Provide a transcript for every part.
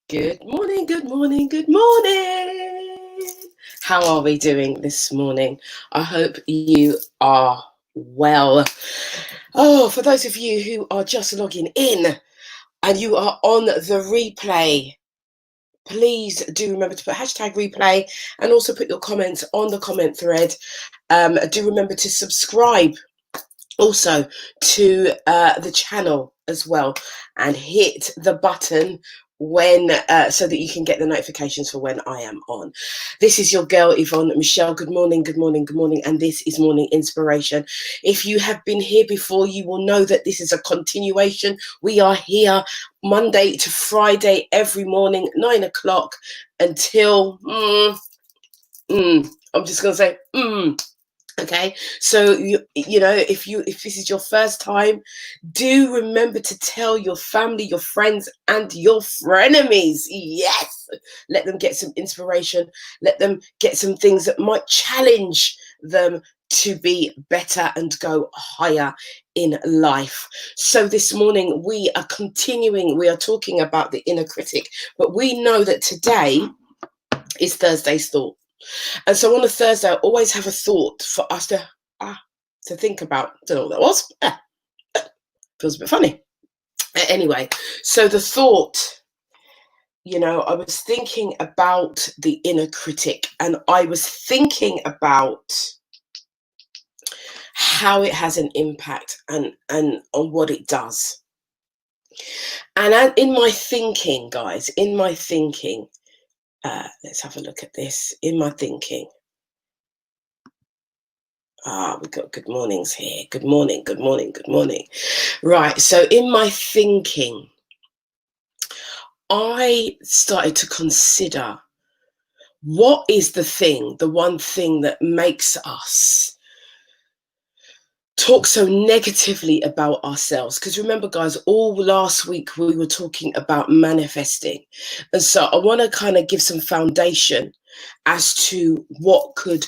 Good morning, good morning, good morning. How are we doing this morning? I hope you are well. Oh, for those of you who are just logging in and you are on the replay, please do remember to put hashtag replay and also put your comments on the comment thread. Do remember to subscribe also to the channel as well, and hit the button when so that you can get the notifications for when I am on. This is your girl Yvonne Michelle. Good morning, good morning, good morning, and this is Morning Inspiration. If you have been here before, you will know that this is a continuation. We are here Monday to Friday every morning, 9 o'clock until I'm just gonna say okay, so you know, if this is your first time, do remember to tell your family, your friends, and your frenemies. Yes, let them get some inspiration. Let them get some things that might challenge them to be better and go higher in life. So this morning we are continuing. We are talking about the inner critic, but we know that today is Thursday's thought. And so on a Thursday, I always have a thought for us to think about. Don't know what that was. Feels a bit funny. Anyway, so the thought, you know, I was thinking about the inner critic, and I was thinking about how it has an impact and on what it does. And in my thinking, guys, in my thinking, let's have a look at this. In my thinking. We've got good mornings here. Good morning, good morning, good morning. Right, so in my thinking, I started to consider what is the one thing that makes us talk so negatively about ourselves. Because remember, guys, all last week we were talking about manifesting. And so I want to kind of give some foundation as to what could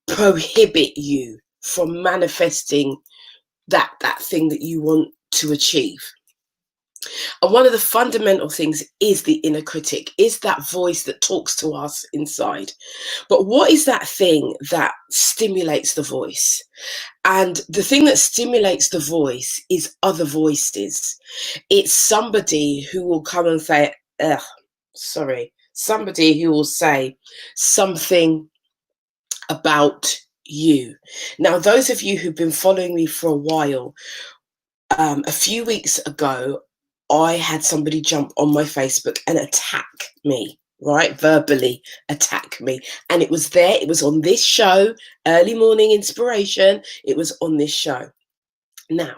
prohibit you from manifesting that thing that you want to achieve. And one of the fundamental things is the inner critic, is that voice that talks to us inside. But what is that thing that stimulates the voice? And the thing that stimulates the voice is other voices. It's somebody who will come and say, somebody who will say something about you. Now, those of you who've been following me for a while, a few weeks ago, I had somebody jump on my Facebook and attack me, right? Verbally attack me. And it was there. It was on this show, Early Morning Inspiration. It was on this show. Now,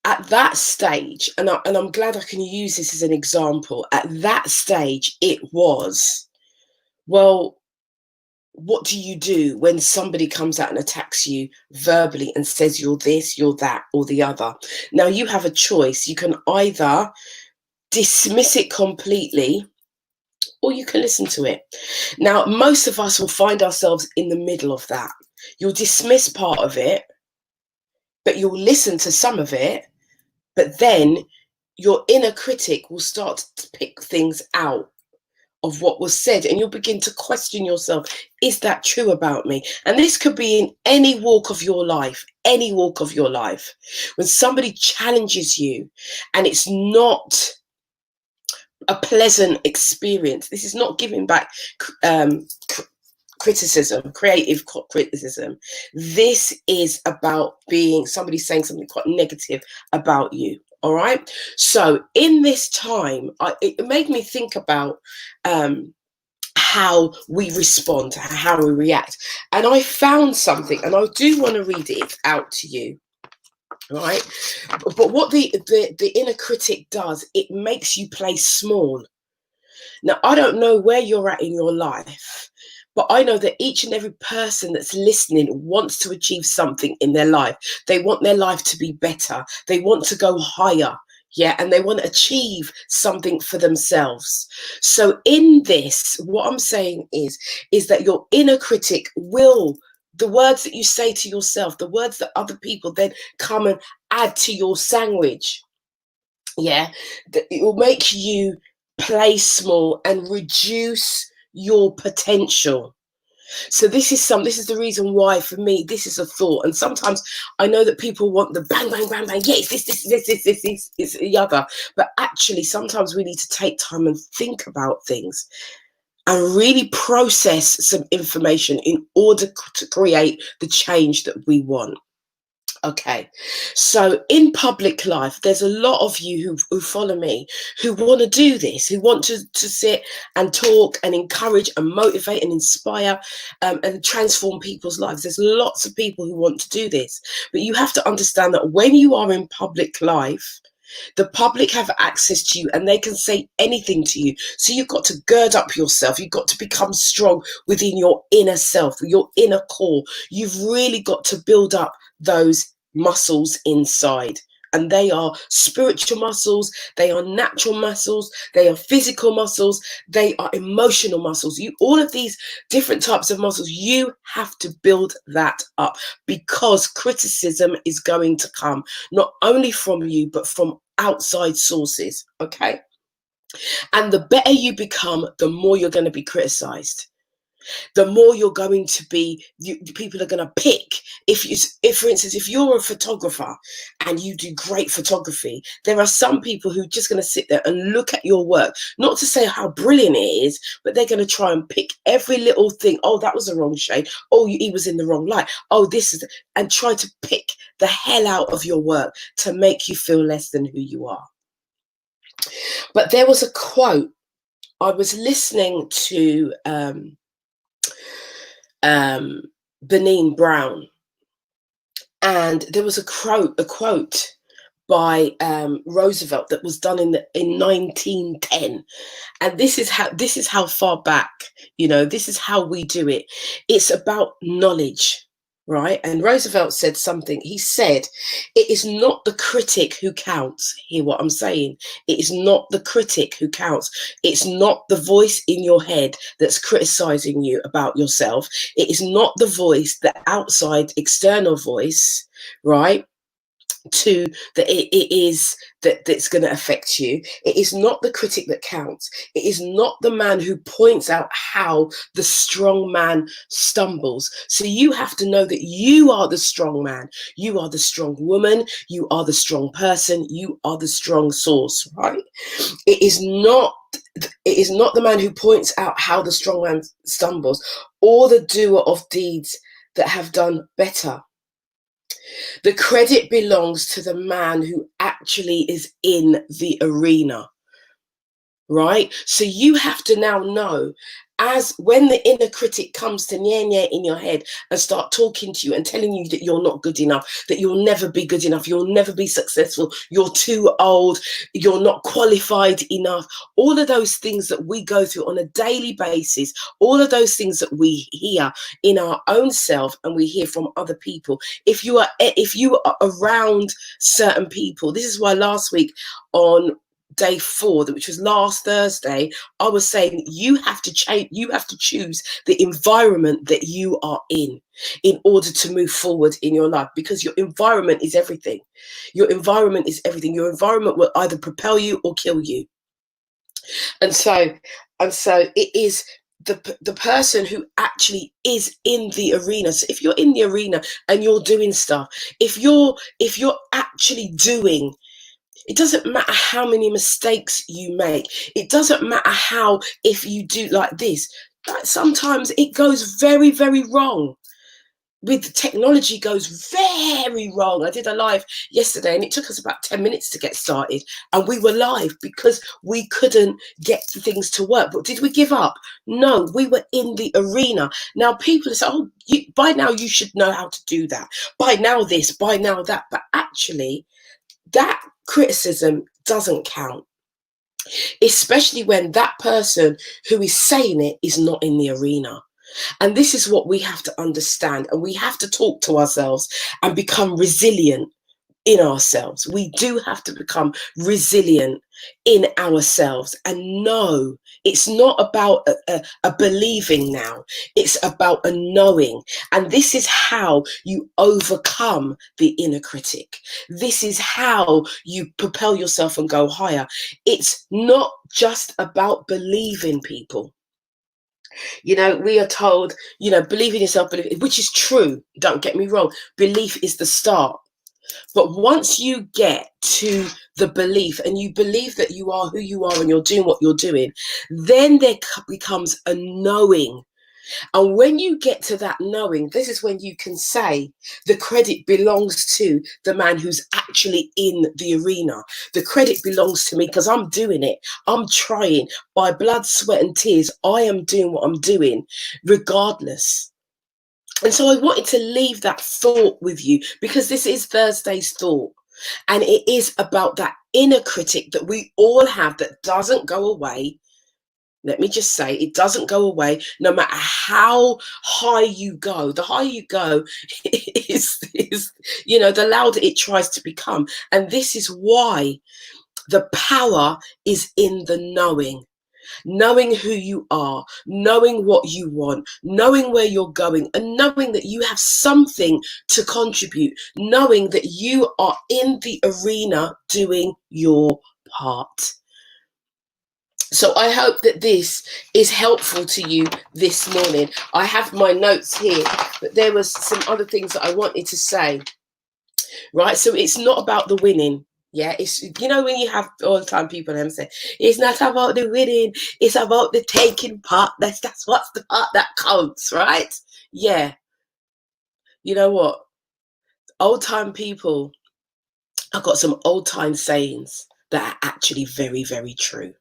at that stage, and I'm glad I can use this as an example. At that stage, it was, well, what do you do when somebody comes out and attacks you verbally and says you're this, you're that, or the other? Now, you have a choice. You can either dismiss it completely, or you can listen to it. Now, most of us will find ourselves in the middle of that. You'll dismiss part of it, but you'll listen to some of it, but then your inner critic will start to pick things out of what was said, and you'll begin to question yourself. Is that true about me? And this could be in any walk of your life, any walk of your life. When somebody challenges you and it's not a pleasant experience, this is not giving back criticism, creative criticism. This is about being somebody saying something quite negative about you. All right. So in this time, it made me think about how we respond, how we react. And I found something, and I do want to read it out to you. Right. But what the inner critic does, it makes you play small. Now, I don't know where you're at in your life, but I know that each and every person that's listening wants to achieve something in their life. They want their life to be better. They want to go higher. Yeah, and they want to achieve something for themselves. So in this, what I'm saying is that your inner critic will, the words that you say to yourself, the words that other people then come and add to your sandwich, yeah, it will make you play small, and reduce your potential. So this is the reason why, for me, this is a thought. And sometimes I know that people want the bang, bang, bang, bang. Yes, this, the other. But actually, sometimes we need to take time and think about things and really process some information in order to create the change that we want. Okay, so in public life, there's a lot of you who follow me who want to do this, who want to sit and talk and encourage and motivate and inspire and transform people's lives. There's lots of people who want to do this, but you have to understand that when you are in public life, the public have access to you and they can say anything to you. So you've got to gird up yourself. You've got to become strong within your inner self, your inner core. You've really got to build up those muscles inside. And they are spiritual muscles, they are natural muscles, they are physical muscles, they are emotional muscles. All of these different types of muscles, you have to build that up, because criticism is going to come not only from you, but from outside sources. Okay. And the better you become, the more you're going to be criticized. The more you're going to be, people are going to pick. If for instance, if you're a photographer and you do great photography, there are some people who are just going to sit there and look at your work, not to say how brilliant it is, but they're going to try and pick every little thing. Oh, that was the wrong shade. Oh, he was in the wrong light. Oh, and try to pick the hell out of your work to make you feel less than who you are. But there was a quote. I was listening to Benin Brown, and there was a quote by Roosevelt that was done in 1910, and this is how far back, this is how we do it. It's about knowledge, right? And Roosevelt said something. He said, it is not the critic who counts. Hear what I'm saying? It is not the critic who counts. It's not the voice in your head that's criticizing you about yourself. It is not the voice, the outside external voice, right? That's going to affect you. It is not the critic that counts. It is not the man who points out how the strong man stumbles. So you have to know that you are the strong man, you are the strong woman, you are the strong person, you are the strong source, right? It is not the man who points out how the strong man stumbles, or the doer of deeds that have done better. The credit belongs to the man who actually is in the arena, right? So you have to now know, as when the inner critic comes to nya in your head and start talking to you and telling you that you're not good enough, that you'll never be good enough, you'll never be successful, you're too old, you're not qualified enough, all of those things that we go through on a daily basis, all of those things that we hear in our own self and we hear from other people. If you are around certain people, this is why last week on day 4, which was last Thursday, I was saying you have to change, you have to choose the environment that you are in order to move forward in your life, because your environment is everything. Your environment is everything. Your environment will either propel you or kill you. And so it is the person who actually is in the arena. So if you're in the arena and you're doing stuff, if you're actually doing, it doesn't matter how many mistakes you make. It doesn't matter how, if you do like this, sometimes it goes very, very wrong. With technology goes very wrong. I did a live yesterday and it took us about 10 minutes to get started, and we were live because we couldn't get things to work. But did we give up? No, we were in the arena. Now people say, oh, by now you should know how to do that. By now this, by now that. But actually, that criticism doesn't count, especially when that person who is saying it is not in the arena. And this is what we have to understand, and we have to talk to ourselves and become resilient in ourselves. We do have to become resilient in ourselves. And no, it's not about a believing now. It's about a knowing. And this is how you overcome the inner critic. This is how you propel yourself and go higher. It's not just about believing, people. You know, we are told, you know, believe in yourself, which is true. Don't get me wrong. Belief is the start. But once you get to the belief and you believe that you are who you are and you're doing what you're doing, then there becomes a knowing. And when you get to that knowing, this is when you can say the credit belongs to the man who's actually in the arena. The credit belongs to me because I'm doing it. I'm trying by blood, sweat and tears. I am doing what I'm doing regardless. And so I wanted to leave that thought with you because this is Thursday's thought. And it is about that inner critic that we all have that doesn't go away. Let me just say, it doesn't go away no matter how high you go. The higher you go is, you know, the louder it tries to become. And this is why the power is in the knowing. Knowing who you are, knowing what you want, knowing where you're going, and knowing that you have something to contribute, knowing that you are in the arena doing your part. So I hope that this is helpful to you this morning. I have my notes here, but there was some other things that I wanted to say, right? So it's not about the winning. Yeah, it's, you know, when you have all the time people say, it's not about the winning, it's about the taking part. That's what's the part that counts, right? Yeah. You know what? Old time people, I've got some old time sayings that are actually very, very true.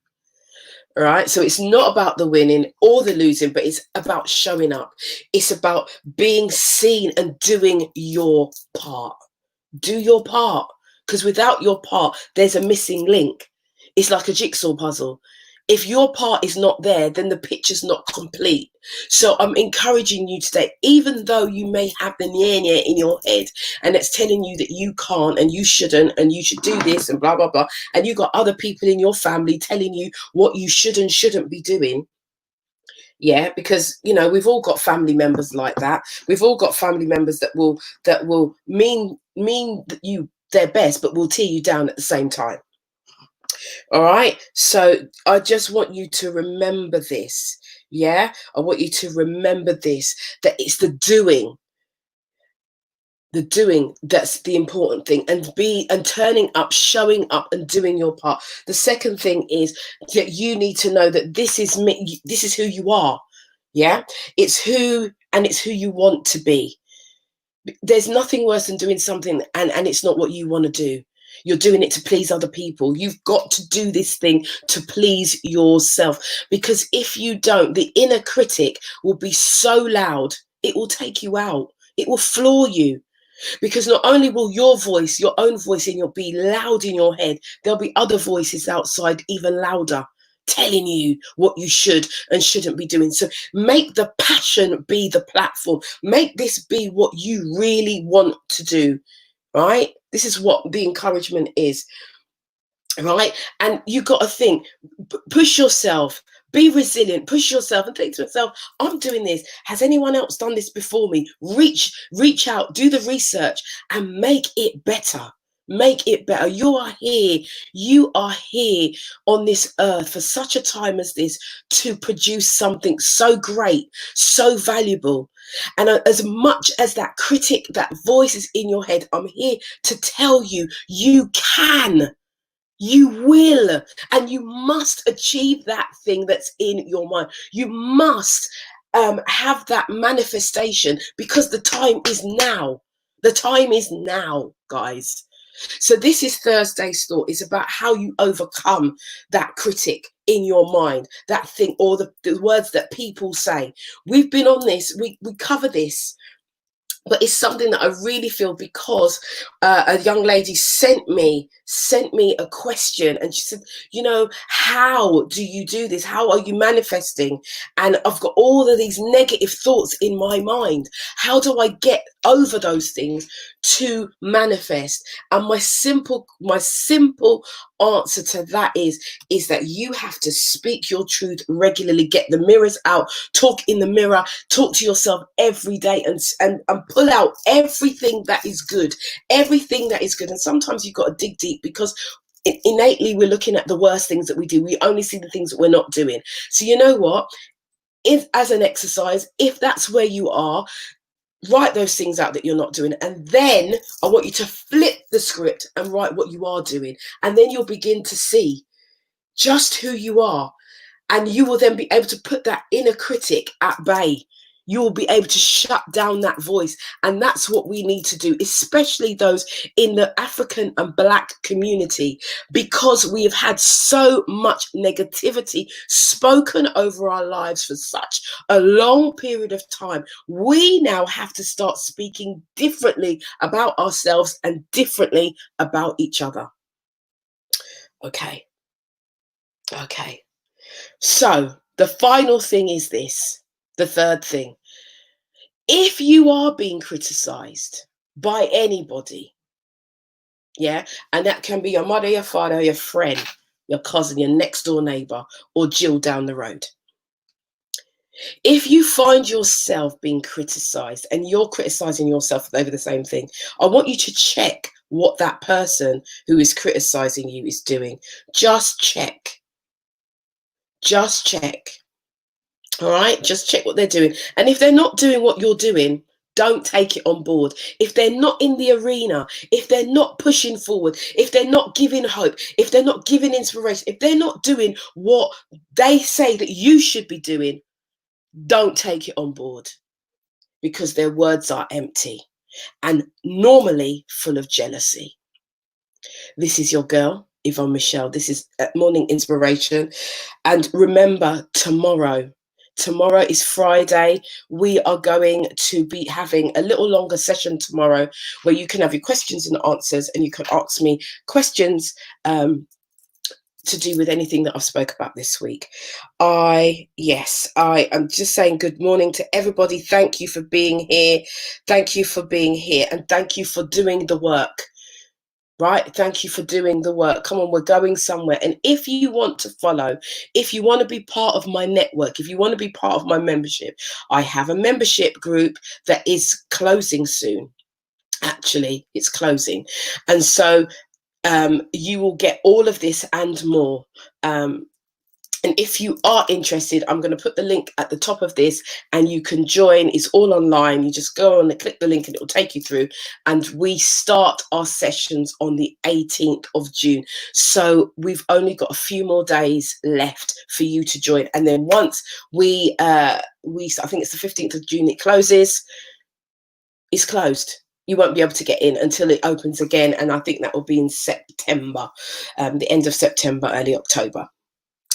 All right. So it's not about the winning or the losing, but it's about showing up. It's about being seen and doing your part. Do your part. Because without your part, there's a missing link. It's like a jigsaw puzzle. If your part is not there, then the picture's not complete. So I'm encouraging you today, even though you may have the near in your head and it's telling you that you can't and you shouldn't and you should do this and blah, blah, blah. And you've got other people in your family telling you what you should and shouldn't be doing. Yeah, because, you know, we've all got family members like that. We've all got family members that will mean that you their best, but will tear you down at the same time. All right. So I just want you to remember this. Yeah. I want you to remember this, that it's the doing that's the important thing, and turning up, showing up and doing your part. The second thing is that you need to know that this is me, this is who you are. Yeah. It's who you want to be. There's nothing worse than doing something and it's not what you want to do. You're doing it to please other people. You've got to do this thing to please yourself, because if you don't, the inner critic will be so loud, it will take you out. It will floor you, because not only will your voice, your own voice be loud in your head, there'll be other voices outside even louder, telling you what you should and shouldn't be doing. So make the passion be the platform. Make this be what you really want to do, right? This is what the encouragement is, right? And you got to think, push yourself, be resilient, push yourself and think to yourself, I'm doing this. Has anyone else done this before me? Reach out, do the research and make it better. Make it better. You are here on this earth for such a time as this to produce something so great, so valuable. And as much as that critic, that voice is in your head, I'm here to tell you, you can. You will, and you must achieve that thing that's in your mind. You must have that manifestation, because the time is now. The time is now, guys. So this is Thursday's thought. It's about how you overcome that critic in your mind, that thing, or the words that people say. We've been on this. We cover this but it's something that I really feel, because a young lady sent me a question, and she said, how do you do this? How are you manifesting? And I've got all of these negative thoughts in my mind. How do I get over those things to manifest? And my simple answer to that is that you have to speak your truth regularly. Get the mirrors out, talk in the mirror, talk to yourself every day, and pull out everything that is good, And sometimes you've got to dig deep, because innately we're looking at the worst things that we do. We only see the things that we're not doing. So you know what, if, as an exercise, if that's where you are, write those things out that you're not doing, and then I want you to flip the script and write what you are doing, and then you'll begin to see just who you are, and you will then be able to put that inner critic at bay. You will be able to shut down that voice, and that's what we need to do, especially those in the African and Black community, because we have had so much negativity spoken over our lives for such a long period of time. We now have to start speaking differently about ourselves and differently about each other. Okay. So the final thing is this, the third thing. If you are being criticized by anybody, and that can be your mother, your father, your friend, your cousin, your next door neighbor, or Jill down the road. If you find yourself being criticized and you're criticizing yourself over the same thing, I want you to check what that person who is criticizing you is doing. Just check. All right, just check what they're doing. And if they're not doing what you're doing, don't take it on board. If they're not in the arena, if they're not pushing forward, if they're not giving hope, if they're not giving inspiration, if they're not doing what they say that you should be doing, don't take it on board, because their words are empty and normally full of jealousy. This is your girl, Yvonne Michelle. This is Morning Inspiration. And remember, tomorrow is Friday. We are going to be having a little longer session tomorrow, where you can have your questions and answers, and you can ask me questions to do with anything that I've spoke about this week. I am just saying good morning to everybody. Thank you for being here. And thank you for doing the work. Right? Thank you for doing the work. Come on, we're going somewhere. And if you want to follow, if you want to be part of my network, if you want to be part of my membership, I have a membership group that is closing soon. Actually, it's closing. And so you will get all of this and more. And if you are interested, I'm going to put the link at the top of this, and you can join. It's all online. You just go on and click the link and it will take you through. And we start our sessions on the 18th of June. So we've only got a few more days left for you to join. And then once I think it's the 15th of June, it closes. It's closed. You won't be able to get in until it opens again. And I think that will be in September, the end of September, early October.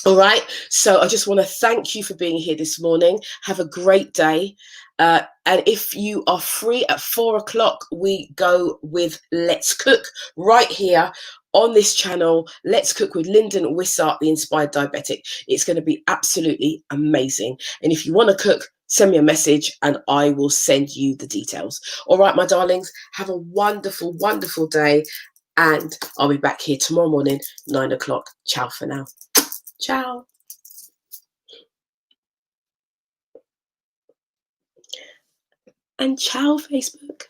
All right, so I just want to thank you for being here this morning. Have a great day. And if you are free at 4:00, we go with Let's Cook right here on this channel. Let's Cook with Lyndon Wissart, the Inspired Diabetic. It's going to be absolutely amazing. And if you want to cook, send me a message and I will send you the details. All right, my darlings, have a wonderful, wonderful day. And I'll be back here tomorrow morning, 9:00. Ciao for now. Ciao. And ciao, Facebook.